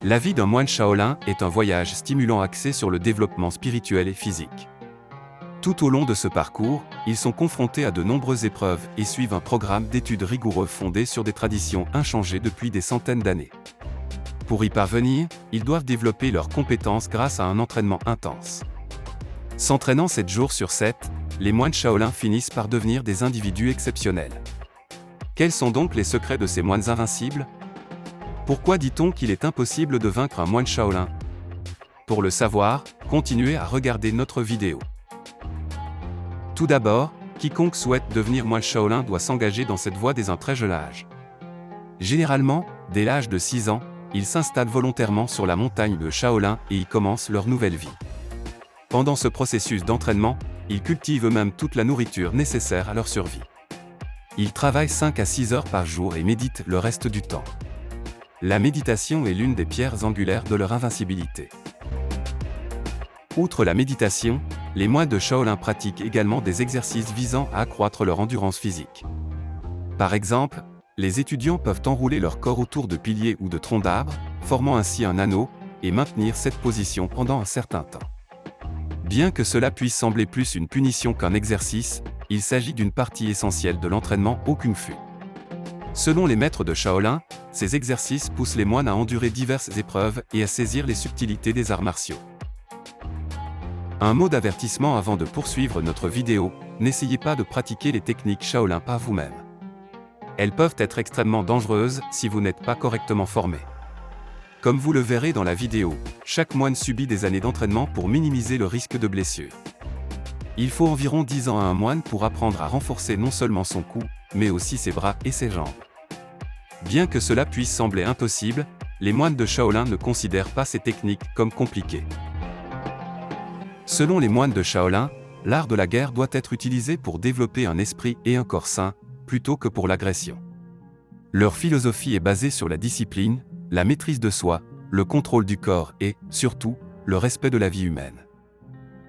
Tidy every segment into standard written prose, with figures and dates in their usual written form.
La vie d'un moine Shaolin est un voyage stimulant axé sur le développement spirituel et physique. Tout au long de ce parcours, ils sont confrontés à de nombreuses épreuves et suivent un programme d'études rigoureux fondé sur des traditions inchangées depuis des centaines d'années. Pour y parvenir, ils doivent développer leurs compétences grâce à un entraînement intense. S'entraînant 7 jours sur 7, les moines Shaolin finissent par devenir des individus exceptionnels. Quels sont donc les secrets de ces moines invincibles ? Pourquoi dit-on qu'il est impossible de vaincre un moine Shaolin ? Pour le savoir, continuez à regarder notre vidéo. Tout d'abord, quiconque souhaite devenir moine Shaolin doit s'engager dans cette voie dès un très jeune âge. Généralement, dès l'âge de 6 ans, ils s'installent volontairement sur la montagne de Shaolin et y commencent leur nouvelle vie. Pendant ce processus d'entraînement, ils cultivent eux-mêmes toute la nourriture nécessaire à leur survie. Ils travaillent 5 à 6 heures par jour et méditent le reste du temps. La méditation est l'une des pierres angulaires de leur invincibilité. Outre la méditation, les moines de Shaolin pratiquent également des exercices visant à accroître leur endurance physique. Par exemple, les étudiants peuvent enrouler leur corps autour de piliers ou de troncs d'arbres, formant ainsi un anneau, et maintenir cette position pendant un certain temps. Bien que cela puisse sembler plus une punition qu'un exercice, il s'agit d'une partie essentielle de l'entraînement au Kung Fu. Selon les maîtres de Shaolin, ces exercices poussent les moines à endurer diverses épreuves et à saisir les subtilités des arts martiaux. Un mot d'avertissement avant de poursuivre notre vidéo, n'essayez pas de pratiquer les techniques Shaolin par vous-même. Elles peuvent être extrêmement dangereuses si vous n'êtes pas correctement formé. Comme vous le verrez dans la vidéo, chaque moine subit des années d'entraînement pour minimiser le risque de blessure. Il faut environ 10 ans à un moine pour apprendre à renforcer non seulement son cou, mais aussi ses bras et ses jambes. Bien que cela puisse sembler impossible, les moines de Shaolin ne considèrent pas ces techniques comme compliquées. Selon les moines de Shaolin, l'art de la guerre doit être utilisé pour développer un esprit et un corps sains, plutôt que pour l'agression. Leur philosophie est basée sur la discipline, la maîtrise de soi, le contrôle du corps et, surtout, le respect de la vie humaine.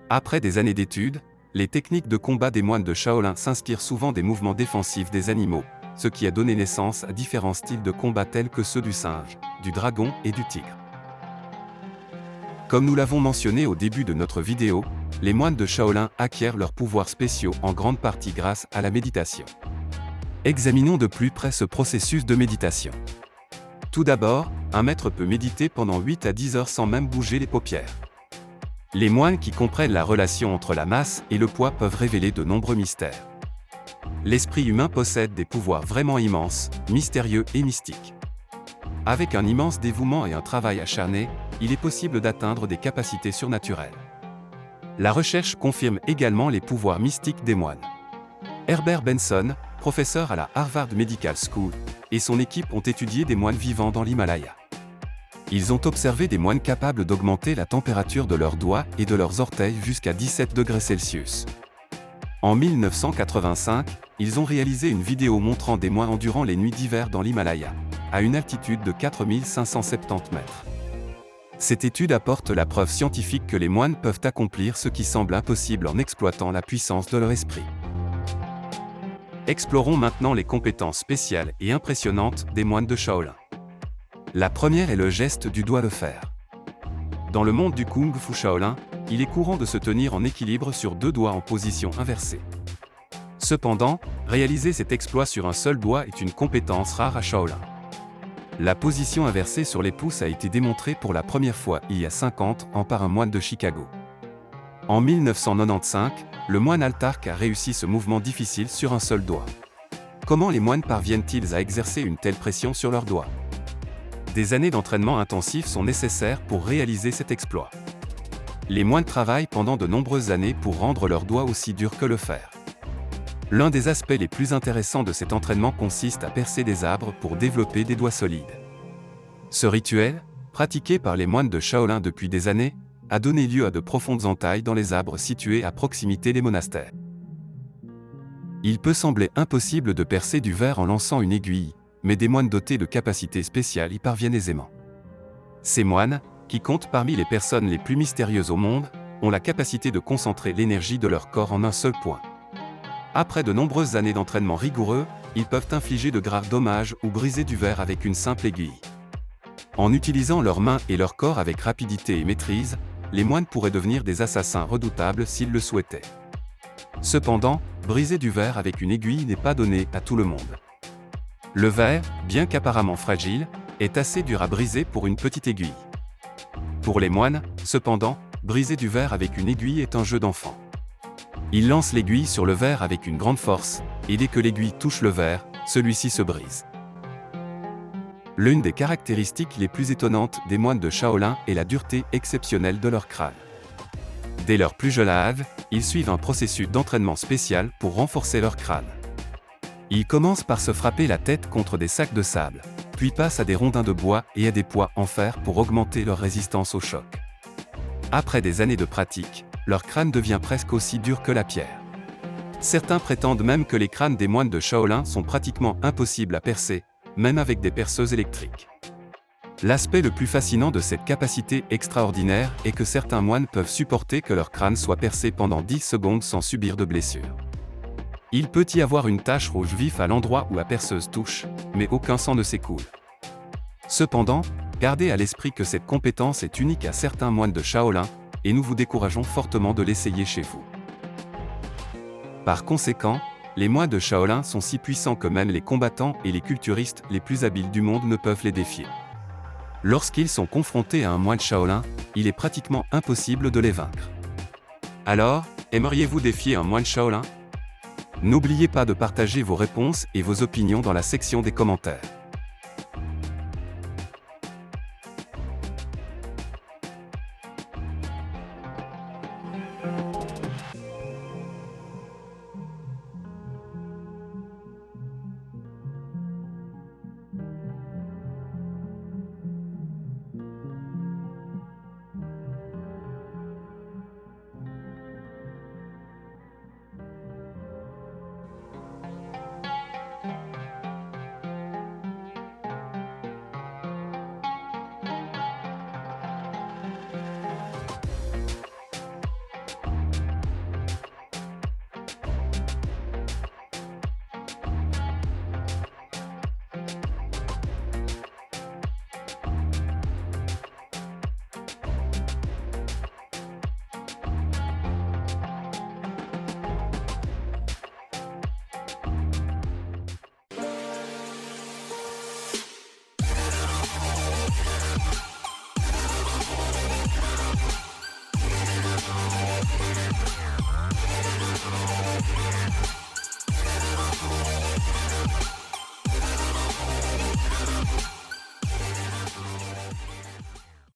Après des années d'études, les techniques de combat des moines de Shaolin s'inspirent souvent des mouvements défensifs des animaux, ce qui a donné naissance à différents styles de combat tels que ceux du singe, du dragon et du tigre. Comme nous l'avons mentionné au début de notre vidéo, les moines de Shaolin acquièrent leurs pouvoirs spéciaux en grande partie grâce à la méditation. Examinons de plus près ce processus de méditation. Tout d'abord, un maître peut méditer pendant 8 à 10 heures sans même bouger les paupières. Les moines qui comprennent la relation entre la masse et le poids peuvent révéler de nombreux mystères. L'esprit humain possède des pouvoirs vraiment immenses, mystérieux et mystiques. Avec un immense dévouement et un travail acharné, il est possible d'atteindre des capacités surnaturelles. La recherche confirme également les pouvoirs mystiques des moines. Herbert Benson, professeur à la Harvard Medical School, et son équipe ont étudié des moines vivant dans l'Himalaya. Ils ont observé des moines capables d'augmenter la température de leurs doigts et de leurs orteils jusqu'à 17 degrés Celsius. En 1985, ils ont réalisé une vidéo montrant des moines endurant les nuits d'hiver dans l'Himalaya, à une altitude de 4570 mètres. Cette étude apporte la preuve scientifique que les moines peuvent accomplir ce qui semble impossible en exploitant la puissance de leur esprit. Explorons maintenant les compétences spéciales et impressionnantes des moines de Shaolin. La première est le geste du doigt de fer. Dans le monde du Kung Fu Shaolin, il est courant de se tenir en équilibre sur 2 doigts en position inversée. Cependant, réaliser cet exploit sur un seul doigt est une compétence rare à Shaolin. La position inversée sur les pouces a été démontrée pour la première fois il y a 50 ans par un moine de Chicago. En 1995, le moine Altark a réussi ce mouvement difficile sur un seul doigt. Comment les moines parviennent-ils à exercer une telle pression sur leurs doigts ? Des années d'entraînement intensif sont nécessaires pour réaliser cet exploit. Les moines travaillent pendant de nombreuses années pour rendre leurs doigts aussi durs que le fer. L'un des aspects les plus intéressants de cet entraînement consiste à percer des arbres pour développer des doigts solides. Ce rituel, pratiqué par les moines de Shaolin depuis des années, a donné lieu à de profondes entailles dans les arbres situés à proximité des monastères. Il peut sembler impossible de percer du verre en lançant une aiguille, mais des moines dotés de capacités spéciales y parviennent aisément. Ces moines, qui comptent parmi les personnes les plus mystérieuses au monde, ont la capacité de concentrer l'énergie de leur corps en un seul point. Après de nombreuses années d'entraînement rigoureux, ils peuvent infliger de graves dommages ou briser du verre avec une simple aiguille. En utilisant leurs mains et leur corps avec rapidité et maîtrise, les moines pourraient devenir des assassins redoutables s'ils le souhaitaient. Cependant, briser du verre avec une aiguille n'est pas donné à tout le monde. Le verre, bien qu'apparemment fragile, est assez dur à briser pour une petite aiguille. Pour les moines, cependant, briser du verre avec une aiguille est un jeu d'enfant. Ils lancent l'aiguille sur le verre avec une grande force, et dès que l'aiguille touche le verre, celui-ci se brise. L'une des caractéristiques les plus étonnantes des moines de Shaolin est la dureté exceptionnelle de leur crâne. Dès leur plus jeune âge, ils suivent un processus d'entraînement spécial pour renforcer leur crâne. Ils commencent par se frapper la tête contre des sacs de sable, puis passent à des rondins de bois et à des poids en fer pour augmenter leur résistance au choc. Après des années de pratique, leur crâne devient presque aussi dur que la pierre. Certains prétendent même que les crânes des moines de Shaolin sont pratiquement impossibles à percer, même avec des perceuses électriques. L'aspect le plus fascinant de cette capacité extraordinaire est que certains moines peuvent supporter que leur crâne soit percé pendant 10 secondes sans subir de blessure. Il peut y avoir une tache rouge vif à l'endroit où la perceuse touche, mais aucun sang ne s'écoule. Cependant, gardez à l'esprit que cette compétence est unique à certains moines de Shaolin, et nous vous décourageons fortement de l'essayer chez vous. Par conséquent, les moines de Shaolin sont si puissants que même les combattants et les culturistes les plus habiles du monde ne peuvent les défier. Lorsqu'ils sont confrontés à un moine Shaolin, il est pratiquement impossible de les vaincre. Alors, aimeriez-vous défier un moine Shaolin ? N'oubliez pas de partager vos réponses et vos opinions dans la section des commentaires.